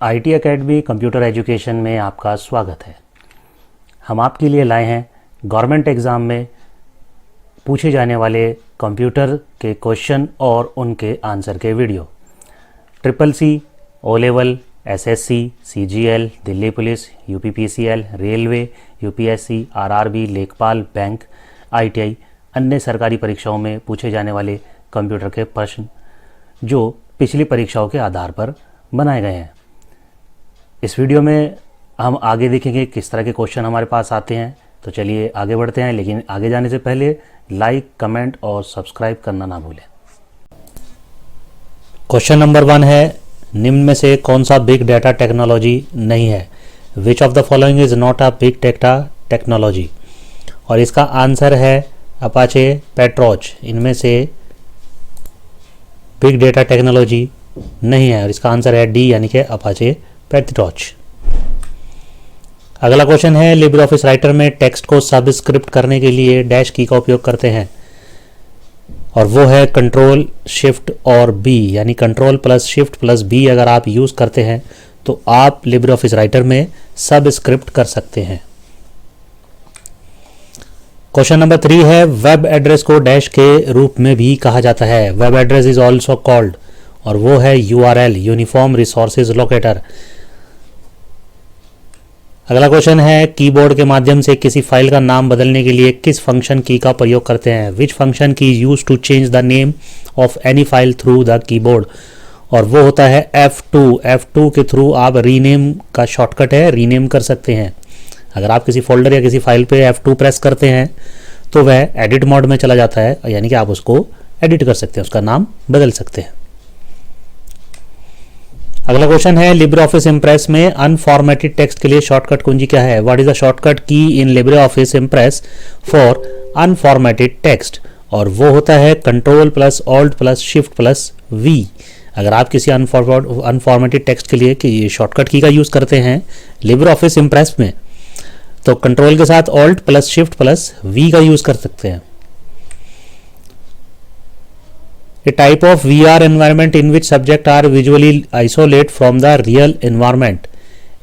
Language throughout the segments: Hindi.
आईटी एकेडमी कंप्यूटर एजुकेशन में आपका स्वागत है। हम आपके लिए लाए हैं गवर्नमेंट एग्ज़ाम में पूछे जाने वाले कंप्यूटर के क्वेश्चन और उनके आंसर के video. Triple C, O level, SSC, CGL, Delhi police, UPPCL, railway, UPSC, RRB, लेखपाल, बैंक, आईटीआई, अन्य सरकारी परीक्षाओं में पूछे जाने वाले कंप्यूटर के प्रश्न जो पिछली परीक्षाओं के आधार पर बनाए गए हैं। इस वीडियो में हम आगे देखेंगे किस तरह के क्वेश्चन हमारे पास आते हैं। तो चलिए आगे बढ़ते हैं, लेकिन आगे जाने से पहले लाइक, कमेंट और सब्सक्राइब करना ना भूलें। क्वेश्चन नंबर 1 है, निम्न में से कौन सा बिग डेटा टेक्नोलॉजी नहीं है? Which of the following is not a big data technology? और इसका आंसर है अपाचे पैट्रॉच। इनमें से बिग डेटा टेक्नोलॉजी नहीं है और इसका आंसर है डी, यानी कि अपाचे पैट्रॉच। अगला क्वेश्चन है, लिब्रे ऑफिस राइटर में टेक्स्ट को सबस्क्रिप्ट करने के लिए डैश की का उपयोग करते हैं और वो है कंट्रोल शिफ्ट और बी, यानी control plus shift plus B अगर आप यूज़ करते हैं तो आप लिब्रे ऑफिस राइटर में सबस्क्रिप्ट कर सकते हैं। क्वेश्चन नंबर 3 है, वेब एड्रेस को डैश के रूप में भी कहा जाता है। Web address is also called, और वो है यूआरएल, यूनिफॉर्म रिसोर्सेज लोकेटर। अगला क्वेश्चन है, कीबोर्ड के माध्यम से किसी फाइल का नाम बदलने के लिए किस फंक्शन की का प्रयोग करते हैं? Which function key use to change the name of any file through the keyboard? और वो होता है F2। F2 के थ्रू आप रीनेम का शॉर्टकट है, रीनेम कर सकते हैं। अगर आप किसी फोल्डर या किसी फाइल पे F2 प्रेस करते हैं तो वह एडिट मोड में चला जाता है, यानी कि आप उसको एडिट कर सकते हैं, उसका नाम बदल सकते हैं। अगला क्वेश्चन है, लिब्रे ऑफिस इम्प्रेस में अनफॉर्मेटेड टेक्स्ट के लिए शॉर्टकट कुंजी क्या है? What is the shortcut key in LibreOffice Impress for unformatted text? और वो होता है control plus alt plus shift plus V. अगर आप किसी अनफॉर्मेटेड टेक्स्ट के लिए शॉर्टकट की का यूज करते हैं लिब्रे ऑफिस इम्प्रेस में तो कंट्रोल के साथ alt plus shift plus V का यूज कर सकते हैं। A type of VR environment in which subject are visually isolate from the real environment।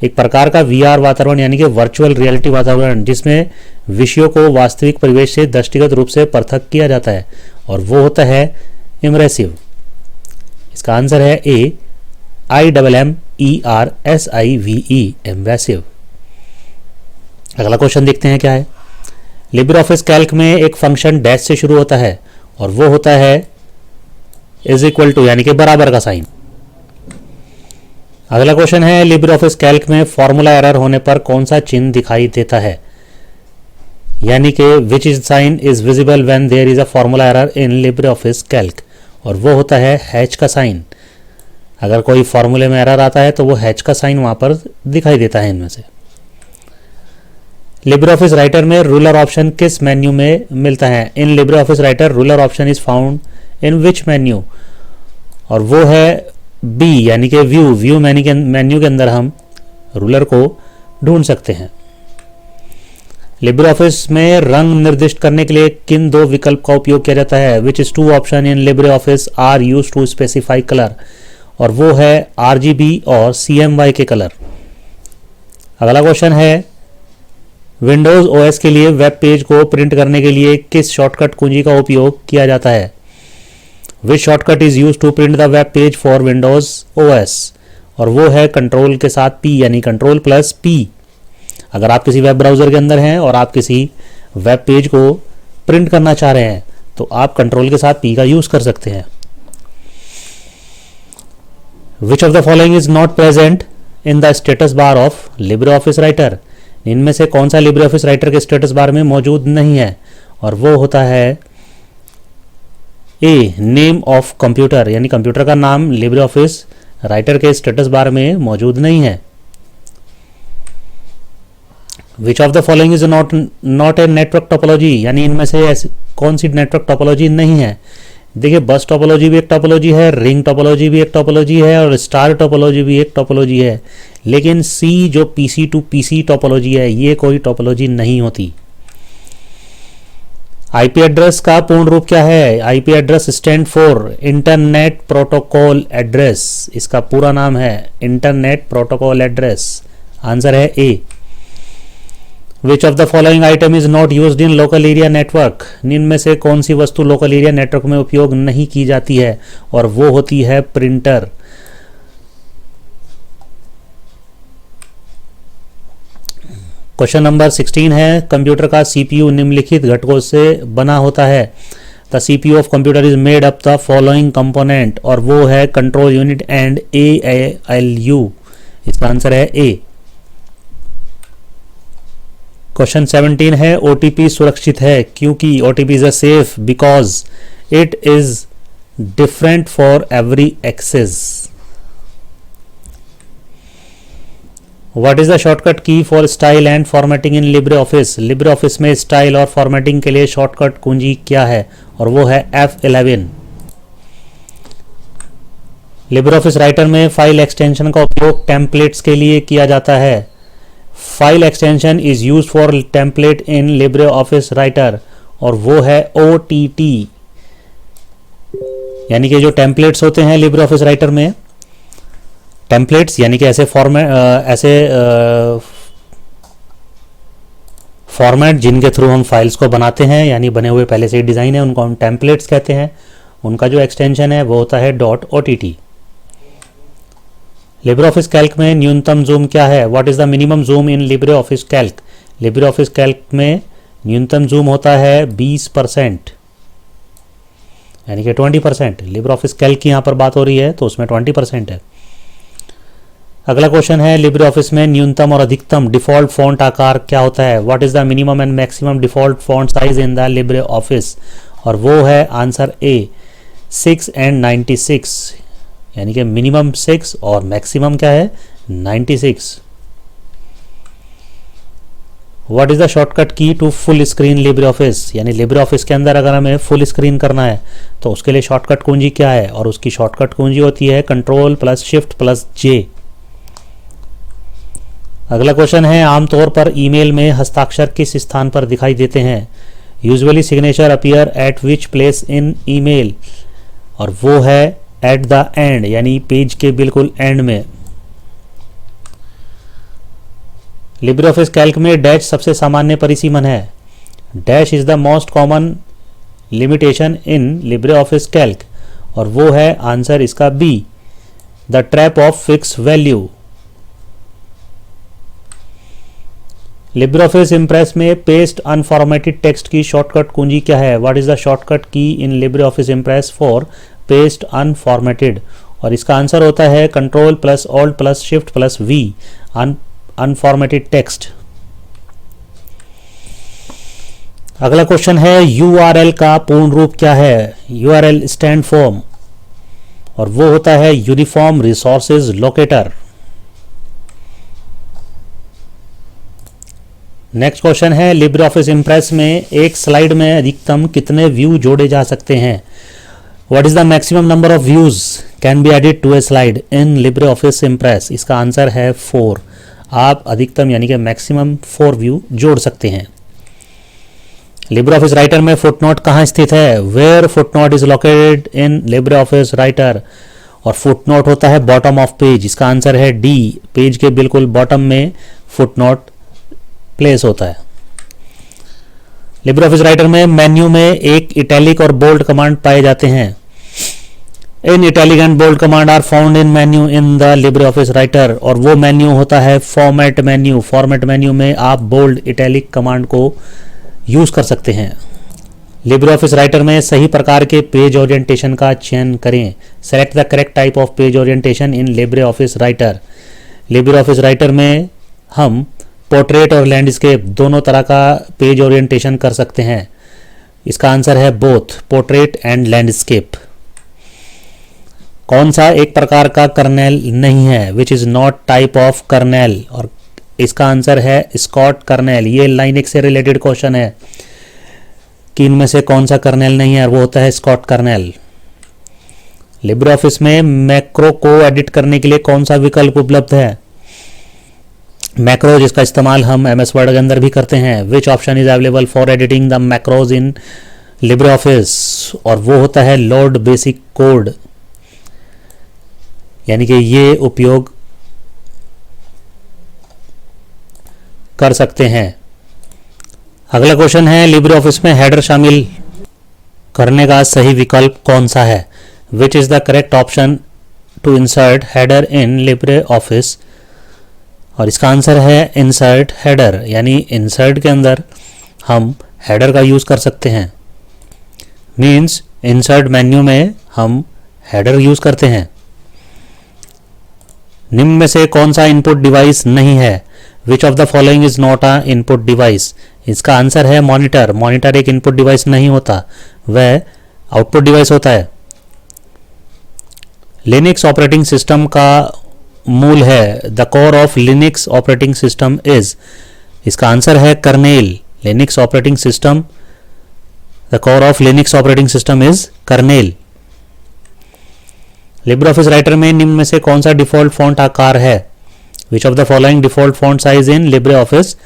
एक प्रकार का VR वातावरण यानी कि वर्चुअल रियलिटी वातावरण जिसमें विषयों को वास्तविक परिवेश से दृष्टिगत रूप से पृथक किया जाता है और वो होता है इमर्सिव। इसका आंसर है ए, IMMERSIVE, इमर्सिव। अगला क्वेश्चन देखते हैं क्या है। लिब्रे ऑफिस कैल्क में एक फंक्शन डैश से शुरू होता है और वो होता है इज इक्वल टू, यानी कि बराबर का साइन। अगला क्वेश्चन है, लिब्रे ऑफिस कैल्क में फॉर्मूला एरर होने पर कौन सा चिन्ह दिखाई देता है? यानी कि which is sign is visible when there is a formula error in LibreOffice Calc? और वो होता है हैच का साइन। अगर कोई फॉर्मूले में एरर आता है तो वो हैच का साइन वहां पर दिखाई देता है। इनमें से लिब्रे ऑफिस राइटर में रूलर ऑप्शन किस मेन्यू में मिलता है? इन LibreOffice writer ruler option is found in which menu? और वो है बी, यानी कि व्यू मेन्यू के अंदर हम रूलर को ढूंढ सकते हैं। लिब्रे ऑफिस में रंग निर्दिष्ट करने के लिए किन दो विकल्प का उपयोग किया जाता है? Which is two option in LibreOffice are use to specify colour? और वो है RGB और CMY के कलर। अगला क्वेश्चन है, विंडोज OS के लिए वेब पेज को प्रिंट करने के लिए किस शॉर्टकट कुंजी का उपयोग किया जाता है? Which shortcut is used to print the web page for Windows OS? और वो है कंट्रोल के साथ P, यानी कंट्रोल प्लस P। अगर आप किसी वेब ब्राउजर के अंदर हैं और आप किसी वेब पेज को प्रिंट करना चाह रहे हैं तो आप कंट्रोल के साथ P का यूज कर सकते हैं। Which of the following is not present in the status bar of LibreOffice Writer? इनमें से कौन सा LibreOffice राइटर के स्टेटस बार में मौजूद नहीं है? और वो होता है ए, नेम ऑफ कंप्यूटर, यानी कंप्यूटर का नाम लिब्रे ऑफिस राइटर के स्टेटस बार में मौजूद नहीं है। Which of the following is not a network topology? यानी इनमें से ऐसी कौन सी नेटवर्क टोपोलॉजी नहीं है? देखिए, बस टोपोलॉजी भी एक टोपोलॉजी है, रिंग टोपोलॉजी भी एक टोपोलॉजी है और स्टार टोपोलॉजी भी एक टोपोलॉजी है। लेकिन सी जो PC to PC टोपोलॉजी है ये कोई टोपोलॉजी नहीं होती। आईपी एड्रेस का पूर्ण रूप क्या है? IP address stand for internet protocol address. इसका पूरा नाम है इंटरनेट प्रोटोकॉल एड्रेस। आंसर है A. Which of the following item is not used in local area network? निम्न में से कौन सी वस्तु लोकल एरिया नेटवर्क में उपयोग नहीं की जाती है? और वो होती है प्रिंटर। क्वेश्चन नंबर 16 है, कंप्यूटर का सीपीयू निम्नलिखित घटकों से बना होता है। The CPU of computer is made up the following component, और वो है कंट्रोल यूनिट एंड ALU। इसका आंसर है ए। क्वेश्चन 17 है, ओटीपी सुरक्षित है क्योंकि OTP is a safe because it is different for every access. What is the shortcut key for style and formatting in LibreOffice? LibreOffice में स्टाइल और फॉर्मेटिंग के लिए शॉर्टकट कुंजी क्या है? और वो है F11। लिब्रे ऑफिस राइटर में फाइल एक्सटेंशन का उपयोग टेम्पलेट्स के लिए किया जाता है। File extension is use for template in LibreOffice writer, और वो है OTT। यानी कि जो टेम्पलेट्स होते हैं लिब्रे ऑफिस राइटर में, टेम्पलेट्स यानी कि ऐसे फॉर्मेट जिनके थ्रू हम फाइल्स को बनाते हैं, यानी बने हुए पहले से ही डिज़ाइन है, उनको हम टेम्पलेट्स कहते हैं। उनका जो एक्सटेंशन है वो होता है .OTT। लिब्रे ऑफिस कैल्क में न्यूनतम जूम क्या है? What is the minimum zoom in LibreOffice Calc? Libre office Calc में न्यूनतम जूम होता है 20%, यानी कि 20%। लिब्रे ऑफिस कैल्क की यहाँ पर बात हो रही है तो उसमें 20% है। अगला क्वेश्चन है, लिब्रे ऑफिस में न्यूनतम और अधिकतम डिफॉल्ट फॉन्ट आकार क्या होता है? What is the minimum and maximum default font size in the LibreOffice? और वो है आंसर ए 6 and 96, यानी कि मिनिमम 6 और मैक्सिमम क्या है 96। What is the shortcut key to full screen LibreOffice? यानी लिब्रे ऑफिस के अंदर अगर हमें फुल स्क्रीन करना है तो उसके लिए शॉर्टकट कुंजी क्या है? और उसकी शॉर्टकट कुंजी होती है Ctrl+Shift+J। अगला क्वेश्चन है, आमतौर पर ईमेल में हस्ताक्षर किस स्थान पर दिखाई देते हैं? Usually signature appear eight which place in email? और वो है एट द एंड, यानी पेज के बिल्कुल एंड में। लिब्रे ऑफिस कैल्क में डैश सबसे सामान्य परिसीमन है। Dash is the most common limitation in LibreOffice Calc, और वो है आंसर इसका be the trap of fix value. Libre office impress में पेस्ट अनफॉर्मेटेड टेक्स्ट की शॉर्टकट कुंजी क्या है? What is the shortcut key in LibreOffice Impress for paste unformatted? और इसका आंसर होता है Ctrl+Alt+Shift+V अनफॉर्मेटेड टेक्स्ट। अगला क्वेश्चन है, URL का पूर्ण रूप क्या है? URL स्टैंड फॉर, और वो होता है uniform resources locator. Next question है, लिब्रे ऑफिस इम्प्रेस में एक स्लाइड में अधिकतम कितने व्यू जोड़े जा सकते हैं? What is the maximum number of views can be added to a slide in LibreOffice Impress? इसका आंसर है 4। आप अधिकतम यानी कि मैक्सिमम 4 व्यू जोड़ सकते हैं। लिब्रे ऑफिस राइटर में फुटनोट कहाँ स्थित है? Where footnote is located in LibreOffice writer? और फुटनोट होता है बॉटम ऑफ पेज। इसका आंसर है डी, पेज के बिल्कुल बॉटम में फुटनोट प्लेस होता है। लिब्रे ऑफिस राइटर में मेन्यू में एक इटैलिक और बोल्ड कमांड पाए जाते हैं। In italic and bold command are found in menu in the LibreOffice writer, और वो मेन्यू होता है फॉर्मेट मेन्यू। फॉर्मेट मेन्यू में आप बोल्ड इटैलिक कमांड को यूज कर सकते हैं। लिब्रे ऑफिस राइटर में सही प्रकार के पेज ओरिएंटेशन का चयन करें। Select the correct type of page orientation in LibreOffice Writer. LibreOffice writer में हम पोर्ट्रेट और लैंडस्केप दोनों तरह का पेज ओरिएंटेशन कर सकते हैं। इसका आंसर है बोथ, पोर्ट्रेट एंड लैंडस्केप। कौन सा एक प्रकार का कर्नेल नहीं है? Which is not type of kernel? और इसका आंसर है स्कॉट कर्नेल। ये लाइनेक्स से रिलेटेड क्वेश्चन है कि इनमें से कौन सा कर्नेल नहीं है, और वो होता है स्कॉट कर्नेल। लिब्रे ऑफिस में मैक्रो को एडिट करने के लिए कौन सा विकल्प उपलब्ध है? मैक्रो जिसका इस्तेमाल हम एम एस वर्ड के अंदर भी करते हैं। Which option is available for editing the macros in LibreOffice, और वो होता है लोड बेसिक कोड, यानी कि ये उपयोग कर सकते हैं। अगला क्वेश्चन है लिब्रे ऑफिस में हेडर शामिल करने का सही विकल्प कौन सा है। Which is the correct option to insert header in LibreOffice, और इसका आंसर है इंसर्ट हेडर, यानी इंसर्ट के अंदर हम हेडर का यूज कर सकते हैं। मीन्स इंसर्ट मेन्यू में हम हेडर यूज करते हैं। निम्न में से कौन सा इनपुट डिवाइस नहीं है। Which of the following is not a input device, इसका आंसर है मॉनिटर। मॉनिटर एक इनपुट डिवाइस नहीं होता, वह आउटपुट डिवाइस होता है। लिनक्स ऑपरेटिंग सिस्टम का मूल है। The core of Linux operating system is, इसका आंसर है kernel. Linux operating system, the core of Linux operating system is kernel. Libre office writer में निम्न में से कौन सा डिफॉल्ट फॉन्ट आकार है। Which of the following default font size in LibreOffice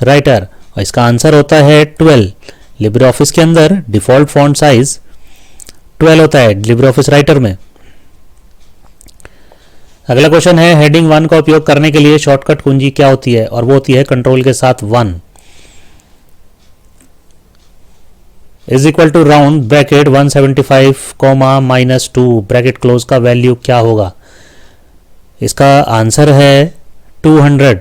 writer, और इसका आंसर होता है 12। लिब्रे ऑफिस के अंदर डिफॉल्ट फॉन्ट साइज 12 होता है लिब्रे ऑफिस राइटर में। अगला क्वेश्चन है हेडिंग 1 का उपयोग करने के लिए शॉर्टकट कुंजी क्या होती है, और वो होती है कंट्रोल के साथ 1 is equal to round bracket 175 comma -2 bracket close का वैल्यू क्या होगा। इसका आंसर है 200।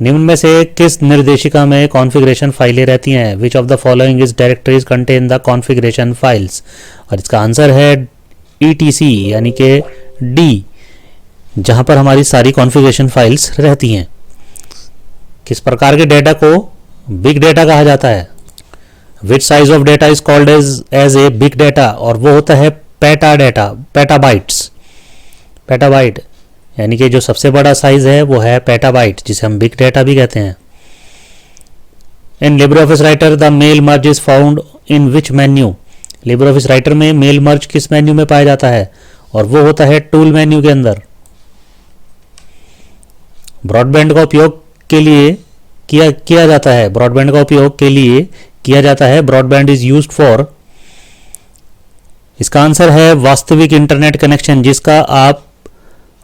निम्न में से किस निर्देशिका में कॉन्फ़िगरेशन फाइलें रहती हैं। विच of the following is directories contain the configuration files, और इसका आंसर है ETC यानी कि डी, जहां पर हमारी सारी कॉन्फ़िगरेशन फाइल्स रहती हैं। किस प्रकार के डेटा को बिग डेटा कहा जाता है। Which size of data is called as a big data, और वो होता है पेटा डेटा, पेटाबाइट्स। पेटाबाइट यानी कि जो सबसे बड़ा साइज है वो है पेटाबाइट, जिसे हम बिग डेटा भी कहते हैं। In LibreOffice Writer the mail merge is found in which menu. LibreOffice writer में मेल मर्ज किस मेन्यू में पाया जाता है, और वो होता है टूल मेन्यू के अंदर। ब्रॉडबैंड का उपयोग के लिए किया जाता है। ब्रॉडबैंड का उपयोग के लिए किया जाता है। ब्रॉडबैंड इज यूज्ड फॉर, इसका आंसर है वास्तविक इंटरनेट कनेक्शन, जिसका आप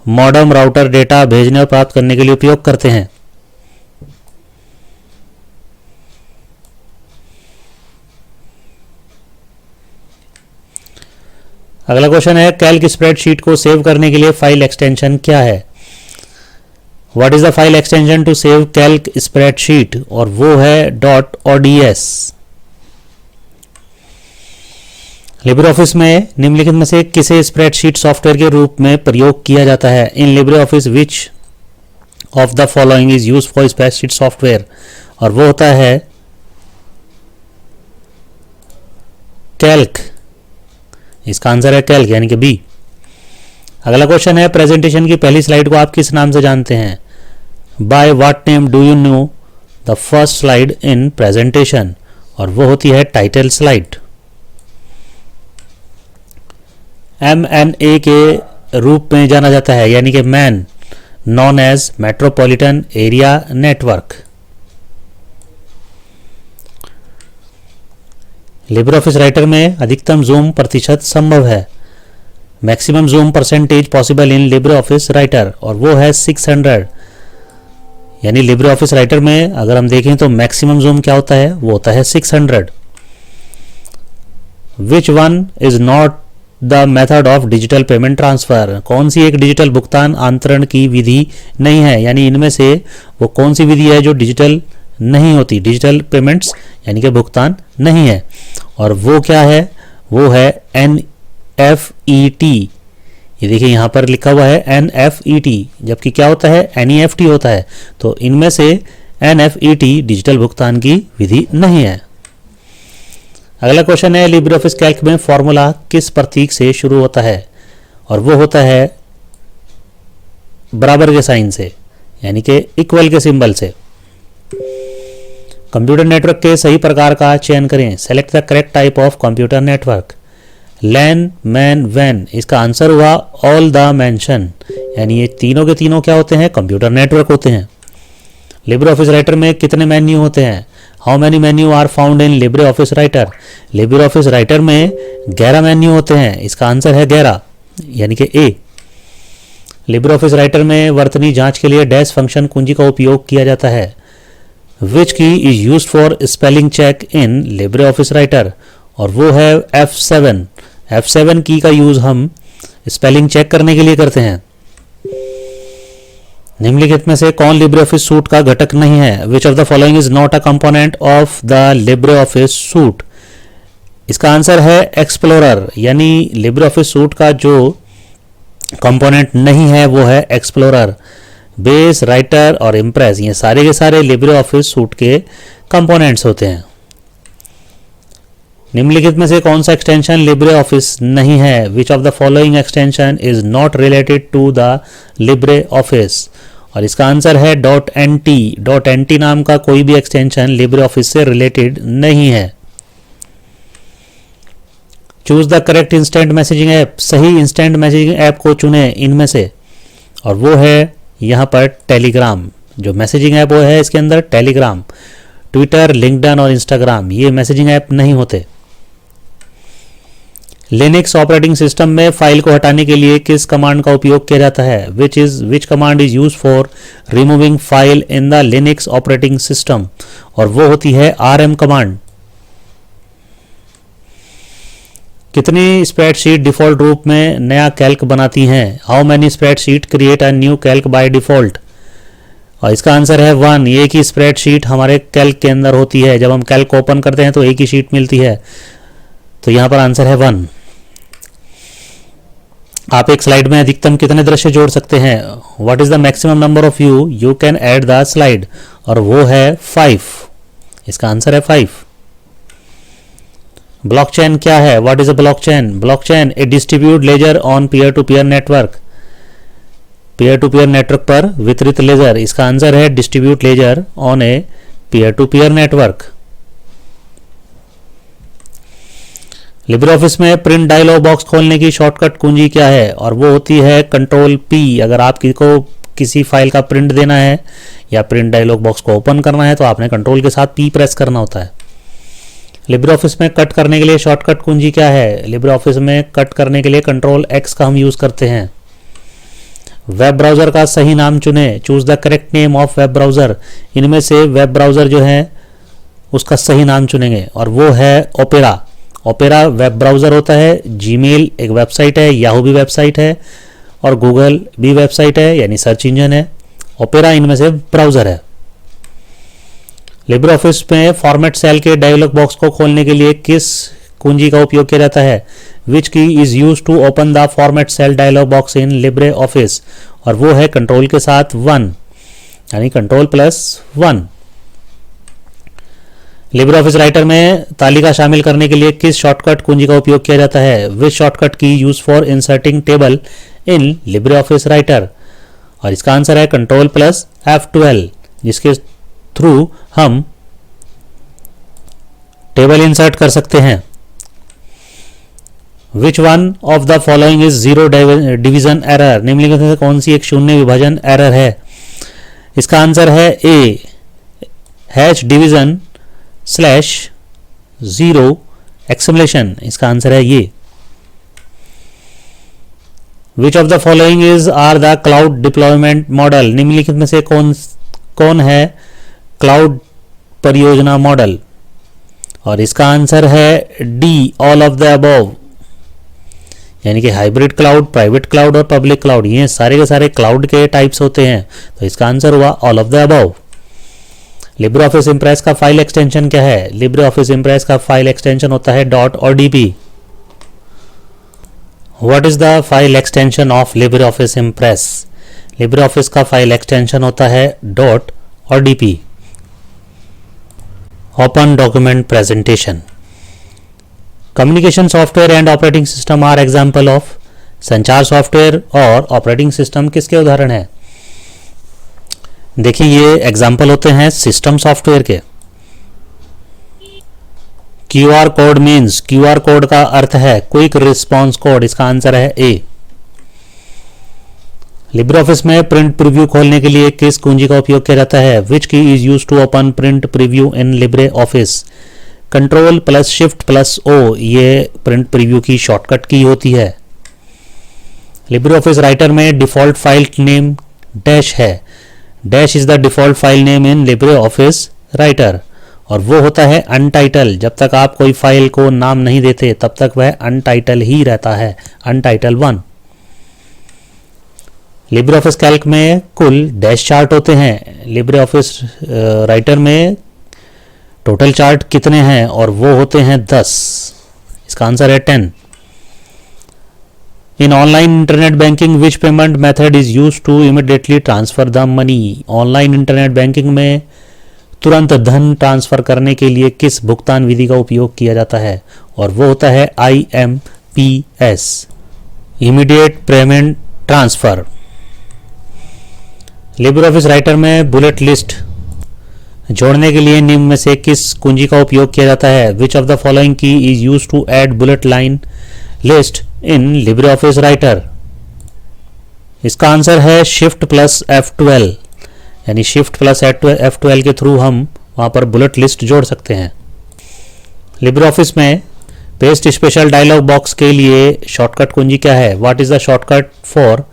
मॉडेम राउटर डेटा भेजने और प्राप्त करने के लिए उपयोग करते हैं। अगला क्वेश्चन है कैल्क स्प्रेडशीट को सेव करने के लिए फाइल एक्सटेंशन क्या है। What is the file extension to save Calc spreadsheet, और वो है .ods। लिब्रे ऑफिस में निम्नलिखित में से किसे स्प्रेडशीट सॉफ्टवेयर के रूप में प्रयोग किया जाता है। इन Libre office which of the following is use for spreadsheet software, और वो होता है कैल्क। इसका आंसर है कैल्क यानी कि बी। अगला क्वेश्चन है प्रेजेंटेशन की पहली स्लाइड को आप किस नाम से जानते हैं। By what name do you know the first slide in presentation, और वो होती है टाइटल स्लाइड। MNA के रूप में जाना जाता है, यानी कि MAN, known as metropolitan area network. LibreOffice writer में अधिकतम जूम प्रतिशत संभव है। Maximum zoom percentage possible in LibreOffice writer, और वो है 600। यानी लिब्रे ऑफिस राइटर में अगर हम देखें तो मैक्सिमम जूम क्या होता है, वो होता है 600। Which one is not the method of digital payment transfer, कौन सी एक डिजिटल भुगतान अंतरण की विधि नहीं है। यानी इनमें से वो कौन सी विधि है जो डिजिटल नहीं होती, डिजिटल पेमेंट्स यानी कि भुगतान नहीं है, और वो क्या है, वो है NFET। ये देखिए यहाँ पर लिखा हुआ है NFET, जबकि क्या होता है NEFT होता है। तो इनमें से NFET डिजिटल भुगतान की विधि नहीं है। अगला क्वेश्चन है लिब्रे ऑफिस कैल्क में फॉर्मूला किस प्रतीक से शुरू होता है, और वो होता है बराबर के साइन से, यानी कि इक्वल के सिंबल से। कंप्यूटर नेटवर्क के सही प्रकार का चयन करें। Select the correct type of computer network. LAN, MAN, वैन, इसका आंसर हुआ ऑल द मेंशन, यानी ये तीनों के तीनों क्या होते हैं, कंप्यूटर नेटवर्क होते हैं। लिब्रे ऑफिस राइटर में कितने मेन्यू होते हैं, how many menu are found in LibreOffice Writer, LibreOffice writer में 11 मेन्यू होते हैं, इसका आंसर है 11 यानी कि ए। लिब्रे ऑफिस राइटर में वर्तनी जांच के लिए डैश फंक्शन कुंजी का उपयोग किया जाता है। Which key is use for spelling check in LibreOffice writer, और वो है F7। F7 की का यूज हम स्पेलिंग चेक करने के लिए करते हैं। निम्नलिखित में से कौन लिब्रे ऑफिस सूट का घटक नहीं है, which of the following is not a component of the Libre office suit, इसका आंसर है एक्सप्लोरर, यानी लिब्रे ऑफिस सूट का जो कंपोनेंट नहीं है वो है एक्सप्लोरर। बेस, राइटर और इम्प्रेस ये सारे के सारे लिब्रे ऑफिस सूट के कंपोनेंट्स होते हैं। निम्नलिखित में से कौन सा एक्सटेंशन लिब्रे ऑफिस नहीं है, which of the following extension is not related to the LibreOffice, और इसका आंसर है .nt। .nt नाम का कोई भी एक्सटेंशन लिब्रे ऑफिस से रिलेटेड नहीं है। Choose the correct instant messaging app, सही इंस्टेंट मैसेजिंग ऐप को चुने इनमें से, और वो है यहाँ पर टेलीग्राम। जो मैसेजिंग ऐप वो है इसके अंदर टेलीग्राम। ट्विटर, लिंक्डइन और इंस्टाग्राम ये मैसेजिंग ऐप नहीं होते। लिनक्स ऑपरेटिंग सिस्टम में फाइल को हटाने के लिए किस कमांड का उपयोग किया जाता है, विच command is use for removing file in the Linux operating system, और वो होती है rm कमांड। कितनी स्प्रेडशीट डिफॉल्ट रूप में नया कैल्क बनाती हैं, how many spreadsheet create a new Calc by default, और इसका आंसर है 1। एक ही स्प्रेडशीट हमारे कैल्क के अंदर होती है, जब हम कैल्क ओपन करते हैं तो एक ही शीट मिलती है, तो यहां पर आंसर है 1। आप एक स्लाइड में अधिकतम कितने दृश्य जोड़ सकते हैं, what is the maximum number of you can add the slide, और वो है 5, इसका आंसर है 5। ब्लॉकचेन क्या है, what is a blockchain, blockchain a distribute ledger on peer to peer network, peer to peer network पर वितरित लेजर, इसका आंसर है distribute ledger on a peer to peer network. LibreOffice में प्रिंट डायलॉग बॉक्स खोलने की शॉर्टकट कुंजी क्या है, और वो होती है Ctrl+P। अगर आप को किसी फाइल का प्रिंट देना है या प्रिंट डायलॉग बॉक्स को ओपन करना है तो आपने कंट्रोल के साथ P प्रेस करना होता है। लिब्रे ऑफिस में कट करने के लिए शॉर्टकट कुंजी क्या है, लिब्रे ऑफिस में कट करने के लिए Ctrl+X का हम यूज करते हैं। वेब ब्राउजर का सही नाम चुने, choose the correct name of web browser, इनमें से वेब ब्राउजर जो है उसका सही नाम चुनेंगे, और वो है ओपेरा। ओपेरा वेब ब्राउजर होता है, जीमेल एक वेबसाइट है, याहू भी वेबसाइट है, और गूगल भी वेबसाइट है यानी सर्च इंजन है। ओपेरा इनमें से ब्राउजर है। लिब्रे ऑफिस में फॉर्मेट सेल के डायलॉग बॉक्स को खोलने के लिए किस कुंजी का उपयोग किया जाता है, which key is use to open the format cell dialog box in LibreOffice, और वो है कंट्रोल के साथ 1 यानी Ctrl+1। लिब्रे ऑफिस राइटर में तालिका शामिल करने के लिए किस शॉर्टकट कुंजी का उपयोग किया जाता है, विच शॉर्टकट की use for inserting table in LibreOffice writer, और इसका आंसर है Ctrl+F12 जिसके थ्रू हम टेबल इंसर्ट कर सकते हैं। Which one of the following is zero division error, निम्नलिखित में से कौन सी एक शून्य विभाजन एरर है, इसका आंसर है ए #division/0 एक्सक्लेमेशन, इसका आंसर है ये। Which of the following is are the cloud deployment model, निम्नलिखित में से कौन है क्लाउड परियोजना मॉडल, और इसका आंसर है D all of the above, यानी कि हाइब्रिड क्लाउड, प्राइवेट क्लाउड और पब्लिक क्लाउड ये सारे के सारे क्लाउड के टाइप्स होते हैं, तो इसका आंसर हुआ all of the above. LibreOffice Impress का फाइल एक्सटेंशन क्या है, लिब्रे ऑफिस इम्प्रेस का फाइल एक्सटेंशन होता है .odp। What is the file extension of LibreOffice Impress, LibreOffice का फाइल एक्सटेंशन होता है .odp। Open document presentation. Communication software and operating system are example of, संचार सॉफ्टवेयर और ऑपरेटिंग सिस्टम किसके उदाहरण है, देखिए ये एग्जाम्पल होते हैं सिस्टम सॉफ्टवेयर के। QR code means, QR code का अर्थ है क्विक रिस्पॉन्स कोड, इसका आंसर है ए। लिब्रे ऑफिस में प्रिंट प्रीव्यू खोलने के लिए किस कुंजी का उपयोग किया जाता है? Which key is use to open print preview in LibreOffice? Control plus shift plus O, ये प्रिंट प्रीव्यू की शॉर्टकट की होती है। लिब्रे ऑफिस राइटर में डिफॉल्ट फाइल नेम डैश है। Dash is the default file name in LibreOffice writer, और वो होता है अनटाइटल। जब तक आप कोई फाइल को नाम नहीं देते तब तक वह अनटाइटल ही रहता है, अनटाइटल 1। लिब्रे ऑफिस कैल्क में कुल डैश चार्ट होते हैं। लिब्रे ऑफिस राइटर में टोटल चार्ट कितने हैं? और वो होते हैं 10। इसका आंसर है 10। In online internet banking which payment method is use to immediately transfer the money? Online internet banking में तुरंत धन ट्रांसफर करने के लिए किस भुगतान विधि का उपयोग किया जाता है? और वो होता है IMPS, immediate payment transfer. Libre office writer में बुलेट लिस्ट जोड़ने के लिए निम्न में से किस कुंजी का उपयोग किया जाता है? Which of the following key is use to add bullet line list in LibreOffice Writer? इसका आंसर है शिफ्ट प्लस F12, यानी शिफ्ट प्लस F12 के थ्रू हम वहां पर बुलेट लिस्ट जोड़ सकते हैं। लिब्रे ऑफिस में पेस्ट स्पेशल डायलॉग बॉक्स के लिए शॉर्टकट कुंजी क्या है? What is the shortcut for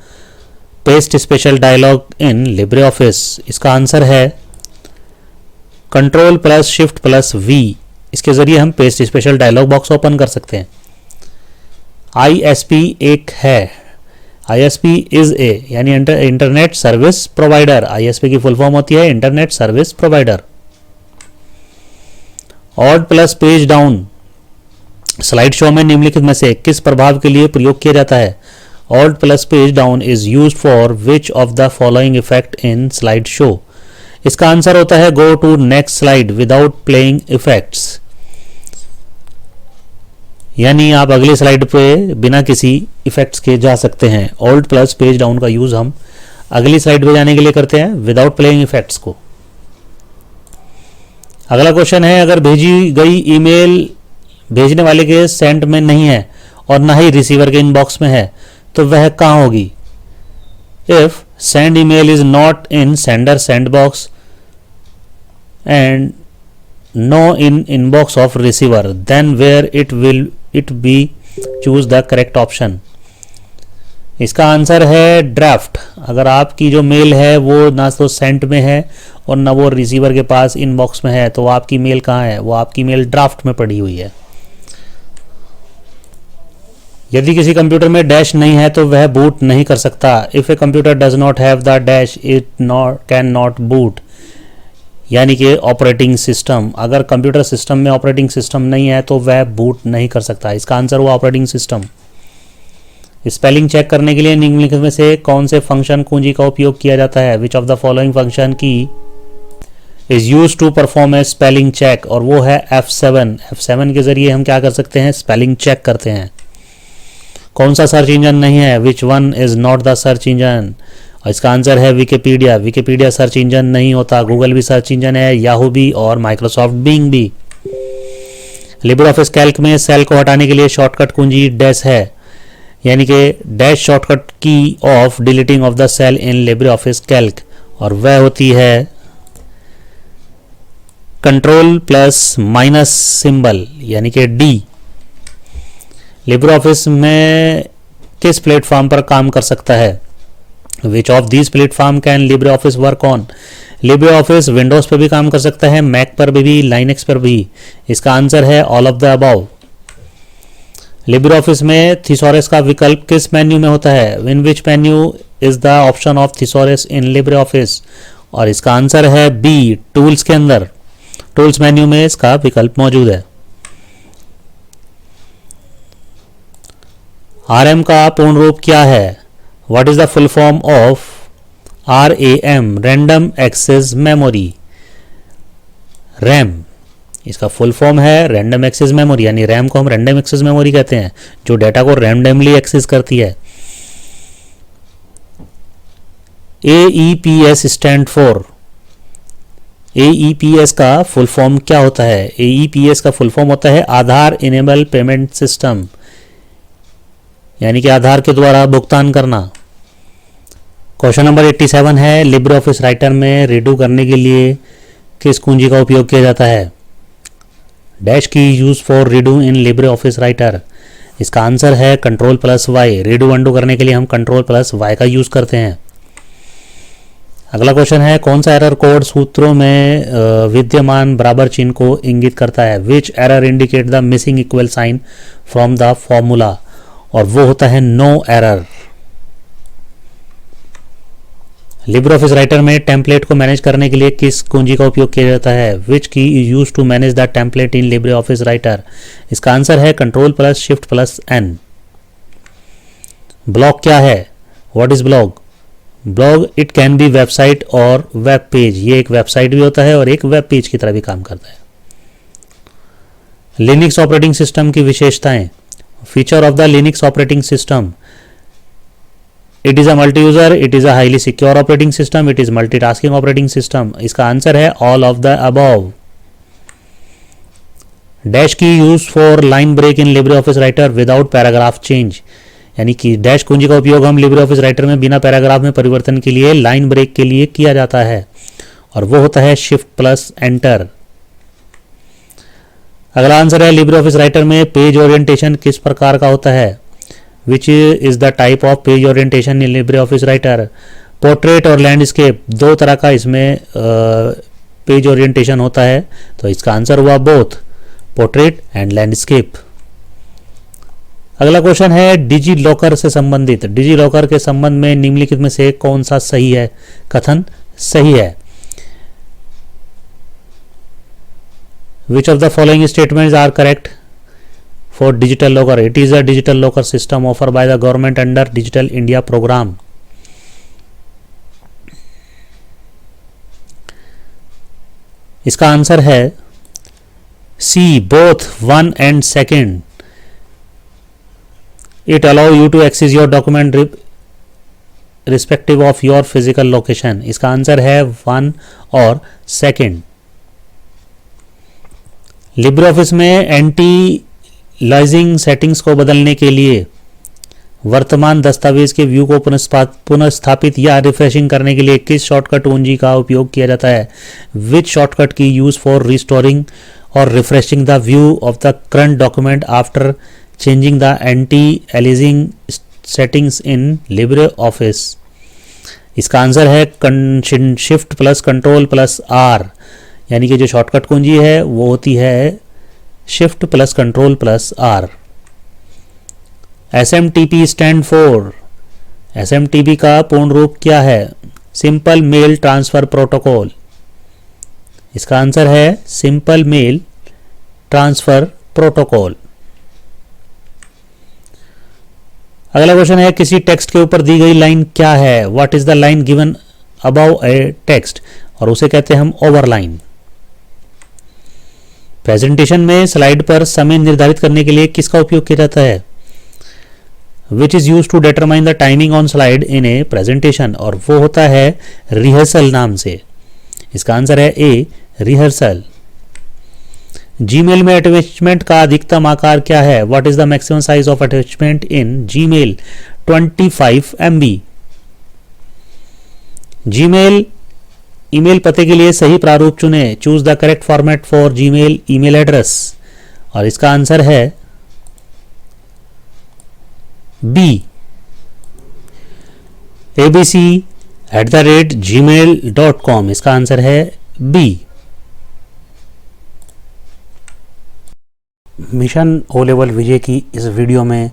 paste special dialog in LibreOffice? इसका आंसर है control plus shift plus V। इसके जरिए हम paste special dialog box open कर सकते हैं। ISP एक है, ISP इज ए, यानी इंटरनेट सर्विस प्रोवाइडर। ISP की फुल फॉर्म होती है internet service provider. Odd plus page down slide show में निम्नलिखित में से किस प्रभाव के लिए प्रयोग किया जाता है? Odd plus page down is used for which of the following effect in slide show? इसका आंसर होता है go to next slide without playing effects, यानी आप अगली स्लाइड पे बिना किसी इफेक्ट्स के जा सकते हैं। ऑल्ट प्लस पेज डाउन का यूज हम अगली स्लाइड पे जाने के लिए करते हैं विदाउट प्लेइंग इफेक्ट्स को। अगला क्वेश्चन है, अगर भेजी गई ईमेल भेजने वाले के सेंड में नहीं है और ना ही रिसीवर के इनबॉक्स में है तो वह कहाँ होगी? If send email is not in sender send box and no in inbox of receiver, then where it will it be? choose the correct option। इसका आंसर है ड्राफ्ट। अगर आपकी जो मेल है वो ना तो सेंट में है और ना वो रिसीवर के पास इनबॉक्स में है, तो आपकी मेल कहाँ है? वो आपकी मेल ड्राफ्ट में पड़ी हुई है। यदि किसी कंप्यूटर में डैश नहीं है तो वह बूट नहीं कर सकता। If a computer does not have the dash it can not boot, यानी कि ऑपरेटिंग सिस्टम, अगर कंप्यूटर सिस्टम में ऑपरेटिंग सिस्टम नहीं है तो वह बूट नहीं कर सकता। इसका आंसर हुआ ऑपरेटिंग सिस्टम। स्पेलिंग चेक करने के लिए निम्नलिखित में से कौन से फंक्शन कुंजी का उपयोग किया जाता है? Which of the following function key is use to perform a spelling check? और वो है F7। F7 के जरिए हम क्या कर सकते हैं? स्पेलिंग चेक करते हैं। कौन सा सर्च इंजन नहीं है? Which one is not the search engine? और इसका आंसर है विकिपीडिया। विकिपीडिया सर्च इंजन नहीं होता। गूगल भी सर्च इंजन है, याहू भी और माइक्रोसॉफ्ट बिंग भी। लिब्रे ऑफिस कैल्क में सेल को हटाने के लिए शॉर्टकट कुंजी डैश है, यानी कि dash shortcut key of deleting of the cell in LibreOffice Calc, और वह होती है कंट्रोल प्लस माइनस सिंबल, यानी कि D। लिब्रे ऑफिस में किस प्लेटफॉर्म पर काम कर सकता है? Which of these platform can Libre office work on? Libre office Windows पर भी काम कर सकता है, मैक पर भी, लाइनेक्स पर भी। इसका आंसर है all of the above. LibreOffice में थिसॉरस का विकल्प किस मेन्यू में होता है? In which menu is the option of thesaurus in LibreOffice? और इसका आंसर है B, टूल्स के अंदर। टूल्स मेन्यू में इसका विकल्प मौजूद है। RM का पूर्ण रूप क्या है? What is the full form of RAM? Random Access Memory। RAM इसका फुल फॉर्म है रैंडम एक्सेस मेमोरी, यानी रैम को हम रैंडम एक्सेस मेमोरी कहते हैं, जो डेटा को रैंडमली एक्सेस करती है। AEPS स्टैंड फॉर, AEPS का फुल फॉर्म क्या होता है? AEPS का फुल फॉर्म होता है आधार इनेबल पेमेंट सिस्टम, यानी कि आधार के द्वारा भुगतान करना। क्वेश्चन नंबर 87 है, लिब्रे ऑफिस राइटर में रीडू करने के लिए किस कुंजी का उपयोग किया जाता है? Dash key use for redo in LibreOffice Writer. इसका आंसर है Ctrl+Y। रीडू अंडू करने के लिए हम Ctrl+Y का यूज करते हैं। अगला क्वेश्चन है, कौन सा एरर कोड सूत्रों में विद्यमान बराबर चिन्ह को इंगित करता है? Which error indicate the missing equal sign from the formula, और वो होता है no error. LibreOffice writer में टेम्पलेट को मैनेज करने के लिए किस कुंजी का उपयोग किया जाता है? Which key is use to manage the template in LibreOffice Writer. इसका आंसर है Ctrl+Shift+N। ब्लॉग क्या है? What is blog? Blog it can be website और वेब पेज। ये एक वेबसाइट भी होता है और एक वेब पेज की तरह भी काम करता है। लिनक्स ऑपरेटिंग सिस्टम की विशेषताएं। Feature of the Linux operating system, it is a multi user, it is a highly secure operating system, it is multitasking operating system. इसका आंसर है all of the above. Dash key use for line break in LibreOffice writer without paragraph change, यानी कि डैश कुंजी का उपयोग हम लिब्रे ऑफिस राइटर में बिना पैराग्राफ में परिवर्तन के लिए, लाइन ब्रेक के लिए किया जाता है, और वो होता है Shift+Enter। अगला आंसर है, लिब्रे ऑफिस राइटर में पेज ओरिएंटेशन किस प्रकार का होता है? Which is the type of page orientation in LibreOffice writer? Portrait और लैंडस्केप, दो तरह का इसमें पेज ओरिएंटेशन होता है, तो इसका आंसर हुआ बोथ, पोर्ट्रेट एंड लैंडस्केप। अगला क्वेश्चन है डिजी लॉकर से संबंधित। डिजी लॉकर के संबंध में निम्नलिखित में से कौन सा सही है? कथन सही है। Which of the following statements are correct for digital locker? It is a digital locker system offered by the government under Digital India program. इसका आंसर है C, both 1 and 2nd. It allow you to access your document respective of your physical location. इसका आंसर है 1 और 2nd। लिब्रे ऑफिस में एंटी लाइजिंग सेटिंग्स को बदलने के लिए, वर्तमान दस्तावेज के व्यू को पुनर्स्थापित या रिफ्रेशिंग करने के लिए किस शॉर्टकट कुंजी का उपयोग किया जाता है? विच शॉर्टकट की यूज फॉर रिस्टोरिंग और refreshing the view of the current document after changing the anti aliasing settings in LibreOffice. इसका आंसर है Shift+Ctrl+R, यानी कि जो शॉर्टकट कुंजी है वो होती है Shift+Ctrl+R। SMTP stand for, SMTP का पूर्ण रूप क्या है? Simple mail transfer protocol. इसका आंसर है सिंपल मेल ट्रांसफर प्रोटोकॉल। अगला क्वेश्चन है, किसी टेक्स्ट के ऊपर दी गई लाइन क्या है? What is the line given above A text, और उसे कहते हैं हम ओवरलाइन। प्रेजेंटेशन में स्लाइड पर समय निर्धारित करने के लिए किसका उपयोग किया जाता है? Which is use to determine the timing on slide in a presentation, और वो होता है रिहर्सल नाम से। इसका आंसर है ए, रिहर्सल। जीमेल में अटैचमेंट का अधिकतम आकार क्या है? What is the maximum size of attachment in Gmail? 25 MB। Gmail email पते के लिए सही प्रारूप चुने। Choose the correct format for Gmail email address, और इसका आंसर है बी, abc@gmail.com। इसका आंसर है बी। मिशन ओ लेवल विजय की इस वीडियो में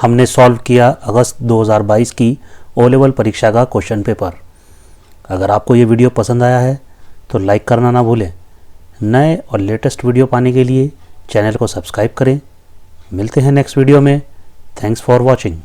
हमने सॉल्व किया अगस्त 2022 की ओ लेवल परीक्षा का क्वेश्चन पेपर। अगर आपको ये वीडियो पसंद आया है तो लाइक करना ना भूलें। नए और लेटेस्ट वीडियो पाने के लिए चैनल को सब्सक्राइब करें। मिलते हैं नेक्स्ट वीडियो में। Thanks for watching.